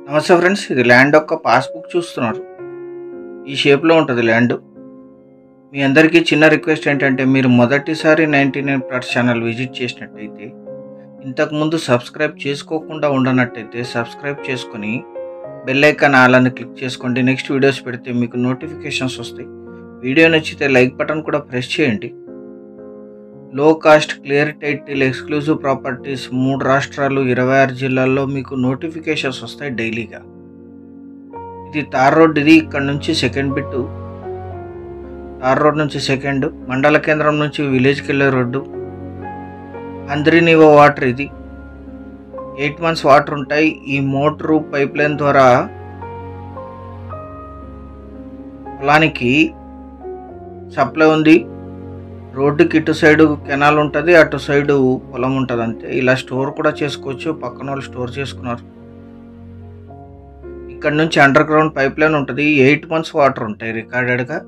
నమస్తే ఫ్రెండ్స్, ఇది ల్యాండ్ యొక్క పాస్బుక్ చూస్తున్నారు. ఈ షేప్లో ఉంటుంది ల్యాండ్. మీ అందరికీ చిన్న రిక్వెస్ట్ ఏంటంటే, మీరు మొదటిసారి 99 ప్లాట్స్ ఛానల్ విజిట్ చేసినట్టయితే, ఇంతకుముందు సబ్స్క్రైబ్ చేసుకోకుండా ఉండనట్టయితే సబ్స్క్రైబ్ చేసుకొని బెల్ ఐకాన్ ఆల్ అని క్లిక్ చేసుకోండి. నెక్స్ట్ వీడియోస్ పెడితే మీకు నోటిఫికేషన్స్ వస్తాయి. వీడియో నచ్చితే లైక్ బటన్ కూడా ప్రెస్ చేయండి. లో cost clear title exclusive properties 3 రాష్ట్రాలు 26 జిల్లాల్లో మీకు నోటిఫికేషన్స్ వస్తాయి డైలీగా. ఇది తార్ రోడ్. ఇది ఇక్కడ నుంచి సెకండ్ బిట్, తార్ రోడ్ నుంచి సెకండ్, మండల కేంద్రం నుంచి విలేజ్కి వెళ్ళే రోడ్డు. అంద్రినివో వాటర్. ఇది 8 months వాటర్ ఉంటాయి. ఈ మోటరు పైప్ లైన్ ద్వారా పొలానికి సప్లై ఉంది. రోడ్డుకి ఇటు సైడు కెనాల్ ఉంటుంది, అటు సైడు పొలం ఉంటుంది. అంతే. ఇలా స్టోర్ కూడా చేసుకోవచ్చు. పక్కన వాళ్ళు స్టోర్ చేసుకున్నారు. ఇక్కడ నుంచి అండర్ గ్రౌండ్ పైప్ లైన్ ఉంటుంది. 8 months వాటర్ ఉంటాయి రికార్డెడ్గా.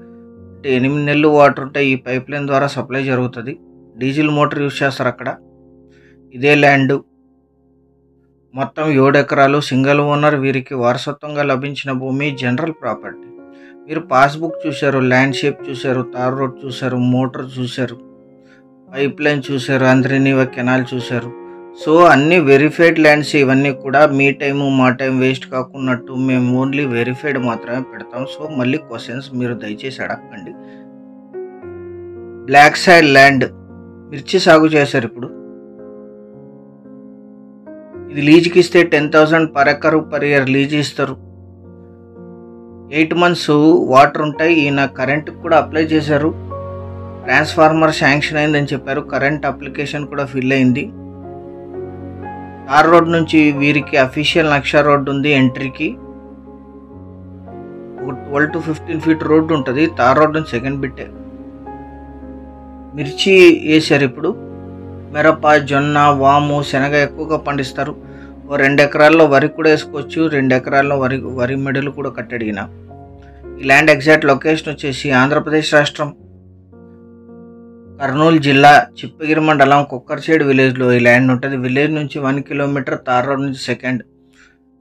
అంటే 8 నెలలు వాటర్ ఉంటాయి. ఈ పైప్ లైన్ ద్వారా సప్లై జరుగుతుంది. డీజిల్ మోటార్ యూజ్ చేస్తారు అక్కడ. ఇదే ల్యాండ్. మొత్తం 7 ఎకరాలు. Single owner. వీరికి వారసత్వంగా లభించిన భూమి. General property. మీరు పాస్బుక్ చూశారు, ల్యాండ్ షేప్ చూశారు, తార్ రోడ్ చూశారు, మోటార్ చూశారు, పైప్ లైన్ చూశారు, అంద్రినివా కెనాల్ చూశారు. సో అన్నీ వెరిఫైడ్ ల్యాండ్స్. ఇవన్నీ కూడా మీ టైము మా టైం వేస్ట్ కాకున్నట్టు మేము ఓన్లీ వెరిఫైడ్ మాత్రమే పెడతాం. సో మళ్ళీ క్వశ్చన్స్ మీరు దయచేసి అడగండి. బ్లాక్ సైడ్ ల్యాండ్ మిర్చి సాగు చేశారు. ఇప్పుడు ఇది లీజుకి ఇస్తే 10,000 per acre per year lease ఇస్తారు. 8 months వాటర్ ఉంటాయి. ఈయన కరెంట్ కూడా అప్లై చేశారు. ట్రాన్స్ఫార్మర్ శాంక్షన్ అయిందని చెప్పారు. కరెంట్ అప్లికేషన్ కూడా ఫిల్ అయింది. తార్ రోడ్ నుంచి వీరికి అఫీషియల్ నక్షా రోడ్డు ఉంది ఎంట్రీకి. 12 to 15 feet రోడ్డు ఉంటుంది. తార్ రోడ్ నుంచి సెకండ్ బిట్టే. మిర్చి వేసారు. ఇప్పుడు మిరప, జొన్న, వాము, శనగ ఎక్కువగా పండిస్తారు. 2 ఎకరాల్లో వరి కూడా వేసుకోవచ్చు. 2 ఎకరాల్లో వరి మెడలు కూడా కట్టడిగిన. ఈ ల్యాండ్ ఎగ్జాక్ట్ లొకేషన్ వచ్చేసి ఆంధ్రప్రదేశ్ రాష్ట్రం, కర్నూలు జిల్లా, చిప్పగిరి మండలం, కుక్కర్చేడు విలేజ్లో ఈ ల్యాండ్ ఉంటుంది. విలేజ్ నుంచి 1 kilometer, తార్ రోడ్ నుంచి సెకండ్.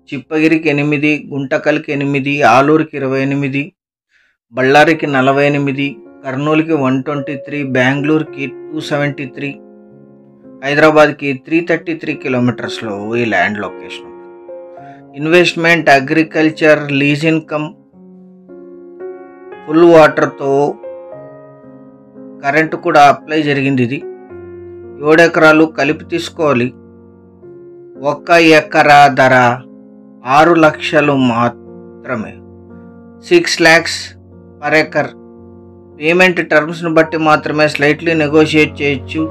చిప్పగిరికి 8, గుంటకల్కి 8, ఆలూరుకి 28, బళ్ళారికి 48, కర్నూలుకి 123, బెంగళూరుకి 273, హైదరాబాద్కి 333 kilometers ఈ land location. Investment agriculture, lease income, full వాటర్తో కరెంటు కూడా అప్లై జరిగింది. ఇది 7 ఎకరాలు కలిపి తీసుకోవాలి. 1 ఎకరా ధర 6 లక్షలు మాత్రమే. 6 lakhs per acre. పేమెంట్ టర్మ్స్ని బట్టి మాత్రమే స్లైట్లీ నెగోషియేట్ చేయొచ్చు.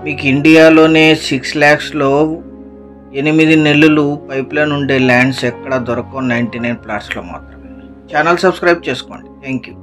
మీకు ఇండియాలోనే 6 lakhsలో 8 నెలలు పైప్ లైన్ ఉండే ల్యాండ్స్ ఎక్కడ దొరకవు. 99 ప్లాట్స్లో మాత్రమే. ఛానల్ సబ్స్క్రైబ్ చేసుకోండి. Thank you.